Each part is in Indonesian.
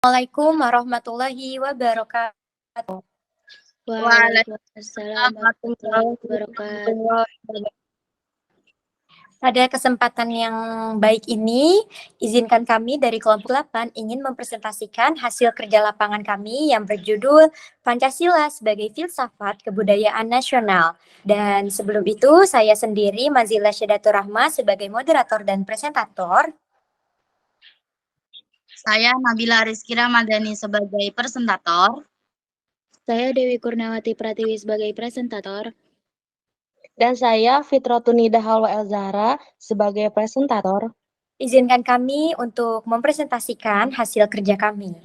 Assalamualaikum warahmatullahi wabarakatuh. Waalaikumsalam warahmatullahi Waalaikumsalam wabarakatuh. warahmatullahi wabarakatuh. Pada kesempatan yang baik ini, izinkan kami dari kelompok 8 ingin mempresentasikan hasil kerja lapangan kami yang berjudul Pancasila sebagai Filsafat Kebudayaan Nasional. Dan sebelum itu, saya sendiri, Mazila Syadatur Rahma, sebagai moderator dan presentator. Saya Nabila Rizky Ramadhani sebagai presentator. Saya Dewi Kurniawati Pratiwi sebagai presentator. Dan saya Fitratunida Halwa Elzahra sebagai presentator. Izinkan kami untuk mempresentasikan hasil kerja kami.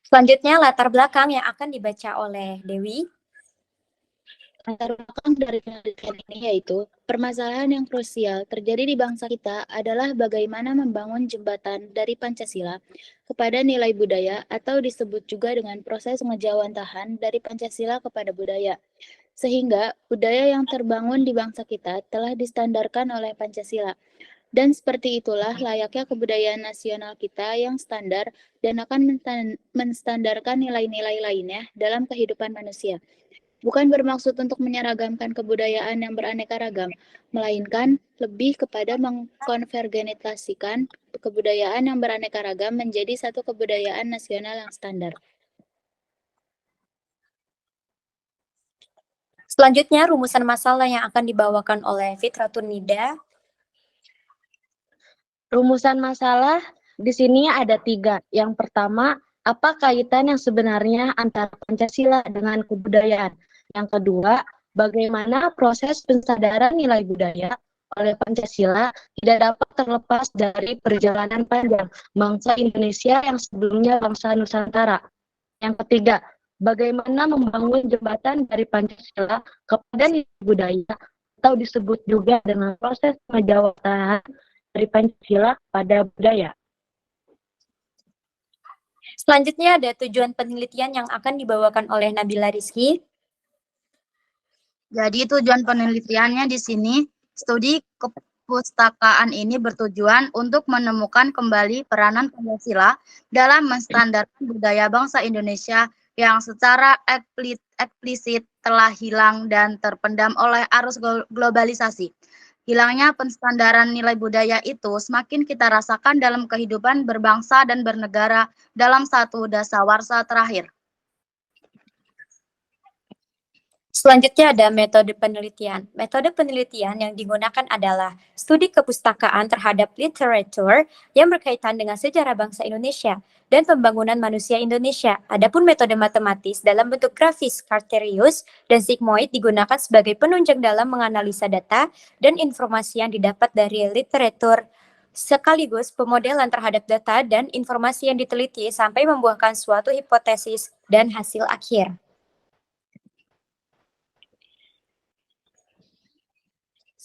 Selanjutnya latar belakang yang akan dibaca oleh Dewi. Latar belakang dari penelitian ini yaitu permasalahan yang krusial terjadi di bangsa kita adalah bagaimana membangun jembatan dari Pancasila kepada nilai budaya atau disebut juga dengan proses pengejawantahan dari Pancasila kepada budaya. Sehingga budaya yang terbangun di bangsa kita telah distandarkan oleh Pancasila. Dan seperti itulah layaknya kebudayaan nasional kita yang standar dan akan menstandarkan nilai-nilai lainnya dalam kehidupan manusia. Bukan bermaksud untuk menyeragamkan kebudayaan yang beraneka ragam, melainkan lebih kepada mengkonvergenitasikan kebudayaan yang beraneka ragam menjadi satu kebudayaan nasional yang standar. Selanjutnya, rumusan masalah yang akan dibawakan oleh Fitratunida. Rumusan masalah di sini ada 3. Yang pertama, apa kaitan yang sebenarnya antara Pancasila dengan kebudayaan? Yang kedua, bagaimana proses pensadaran nilai budaya oleh Pancasila tidak dapat terlepas dari perjalanan panjang bangsa Indonesia yang sebelumnya bangsa Nusantara. Yang ketiga, bagaimana membangun jembatan dari Pancasila kepada nilai budaya atau disebut juga dengan proses pengejawantahan dari Pancasila pada budaya. Selanjutnya ada tujuan penelitian yang akan dibawakan oleh Nabila Rizky. Jadi tujuan penelitiannya di sini, studi kepustakaan ini bertujuan untuk menemukan kembali peranan Pancasila dalam menstandarkan budaya bangsa Indonesia yang secara eksplisit telah hilang dan terpendam oleh arus globalisasi. Hilangnya penstandaran nilai budaya itu semakin kita rasakan dalam kehidupan berbangsa dan bernegara dalam satu dasawarsa terakhir. Selanjutnya ada metode penelitian. Metode penelitian yang digunakan adalah studi kepustakaan terhadap literatur yang berkaitan dengan sejarah bangsa Indonesia dan pembangunan manusia Indonesia. Adapun metode matematis dalam bentuk grafis, kartesius, dan sigmoid digunakan sebagai penunjang dalam menganalisa data dan informasi yang didapat dari literatur sekaligus pemodelan terhadap data dan informasi yang diteliti sampai membuahkan suatu hipotesis dan hasil akhir.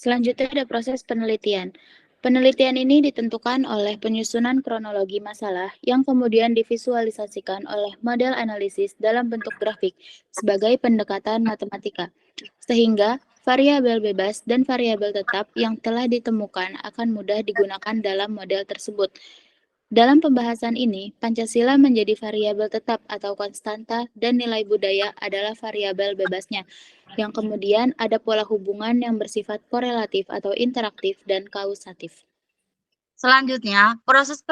Selanjutnya ada proses penelitian. Penelitian ini ditentukan oleh penyusunan kronologi masalah yang kemudian divisualisasikan oleh model analisis dalam bentuk grafik sebagai pendekatan matematika. Sehingga variabel bebas dan variabel tetap yang telah ditemukan akan mudah digunakan dalam model tersebut. Dalam pembahasan ini, Pancasila menjadi variabel tetap atau konstanta dan nilai budaya adalah variabel bebasnya, yang kemudian ada pola hubungan yang bersifat korelatif atau interaktif dan kausatif. Selanjutnya, proses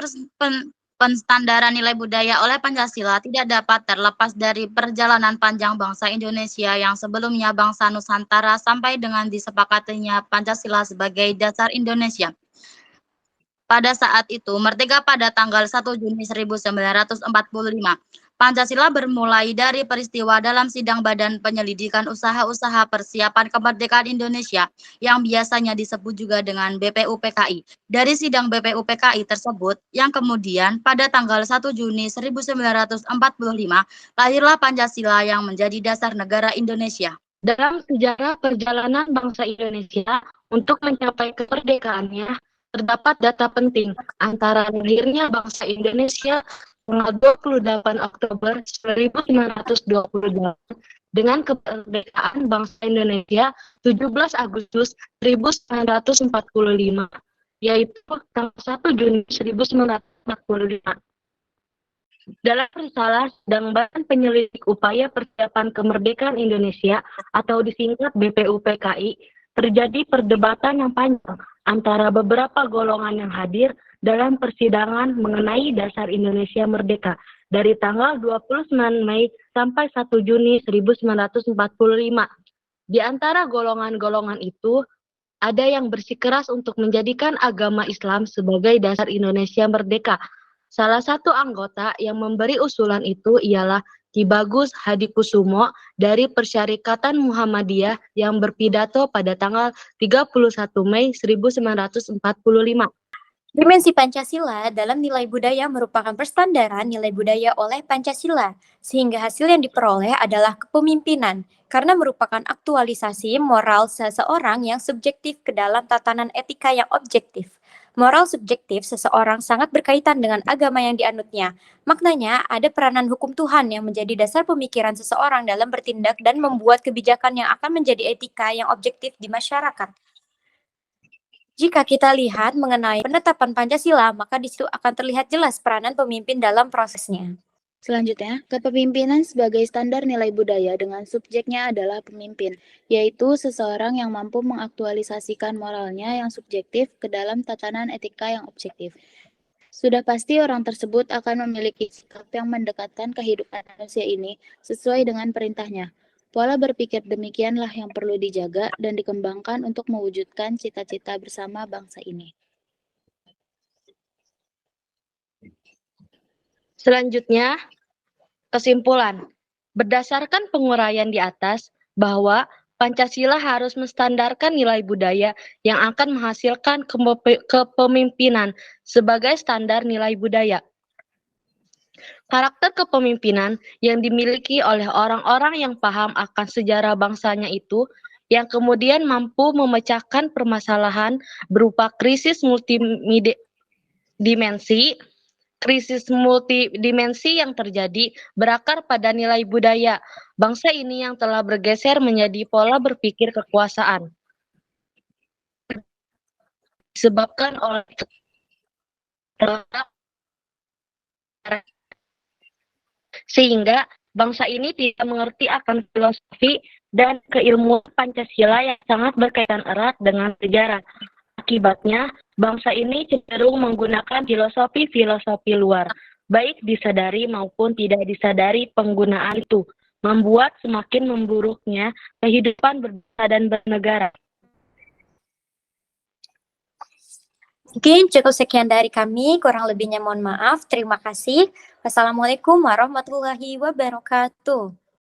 penstandaran nilai budaya oleh Pancasila tidak dapat terlepas dari perjalanan panjang bangsa Indonesia yang sebelumnya bangsa Nusantara sampai dengan disepakatinya Pancasila sebagai dasar Indonesia. Pada saat itu, merdeka pada tanggal 1 Juni 1945. Pancasila bermulai dari peristiwa dalam sidang Badan Penyelidikan Usaha-usaha Persiapan Kemerdekaan Indonesia yang biasanya disebut juga dengan BPUPKI. Dari sidang BPUPKI tersebut, yang kemudian pada tanggal 1 Juni 1945, lahirlah Pancasila yang menjadi dasar negara Indonesia. Dalam sejarah perjalanan bangsa Indonesia untuk mencapai kemerdekaannya, terdapat data penting antara lahirnya bangsa Indonesia tanggal 28 Oktober 1928 dengan kemerdekaan bangsa Indonesia 17 Agustus 1945. yaitu tanggal 1 Juni 1945. Dalam risalah Sidang Badan Penyelidik Upaya Persiapan Kemerdekaan Indonesia atau disingkat BPUPKI, terjadi perdebatan yang panjang antara beberapa golongan yang hadir dalam persidangan mengenai dasar Indonesia merdeka dari tanggal 29 Mei sampai 1 Juni 1945. Di antara golongan-golongan itu, ada yang bersikeras untuk menjadikan agama Islam sebagai dasar Indonesia merdeka. Salah satu anggota yang memberi usulan itu ialah Ki Bagus Hadikusumo dari Persyarikatan Muhammadiyah yang berpidato pada tanggal 31 Mei 1945. Dimensi Pancasila dalam nilai budaya merupakan perstandaran nilai budaya oleh Pancasila, sehingga hasil yang diperoleh adalah kepemimpinan, karena merupakan aktualisasi moral seseorang yang subjektif ke dalam tatanan etika yang objektif. Moral subjektif seseorang sangat berkaitan dengan agama yang dianutnya. Maknanya, ada peranan hukum Tuhan yang menjadi dasar pemikiran seseorang dalam bertindak dan membuat kebijakan yang akan menjadi etika yang objektif di masyarakat. Jika kita lihat mengenai penetapan Pancasila, maka di situ akan terlihat jelas peranan pemimpin dalam prosesnya. Selanjutnya, kepemimpinan sebagai standar nilai budaya dengan subjeknya adalah pemimpin, yaitu seseorang yang mampu mengaktualisasikan moralnya yang subjektif ke dalam tatanan etika yang objektif. Sudah pasti orang tersebut akan memiliki sikap yang mendekatkan kehidupan manusia ini sesuai dengan perintahnya. Pola berpikir demikianlah yang perlu dijaga dan dikembangkan untuk mewujudkan cita-cita bersama bangsa ini. Selanjutnya, kesimpulan. Berdasarkan penguraian di atas, bahwa Pancasila harus menstandarkan nilai budaya yang akan menghasilkan kepemimpinan sebagai standar nilai budaya. Karakter kepemimpinan yang dimiliki oleh orang-orang yang paham akan sejarah bangsanya itu, yang kemudian mampu memecahkan permasalahan berupa krisis multidimensi yang terjadi berakar pada nilai budaya bangsa ini yang telah bergeser menjadi pola berpikir kekuasaan. Disebabkan oleh sehingga bangsa ini tidak mengerti akan filosofi dan keilmuan Pancasila yang sangat berkaitan erat dengan sejarah. Akibatnya, bangsa ini cenderung menggunakan filosofi luar, baik disadari maupun tidak disadari penggunaan itu, membuat semakin memburuknya kehidupan berbangsa dan bernegara. Mungkin cukup sekian dari kami, kurang lebihnya mohon maaf. Terima kasih. Wassalamualaikum warahmatullahi wabarakatuh.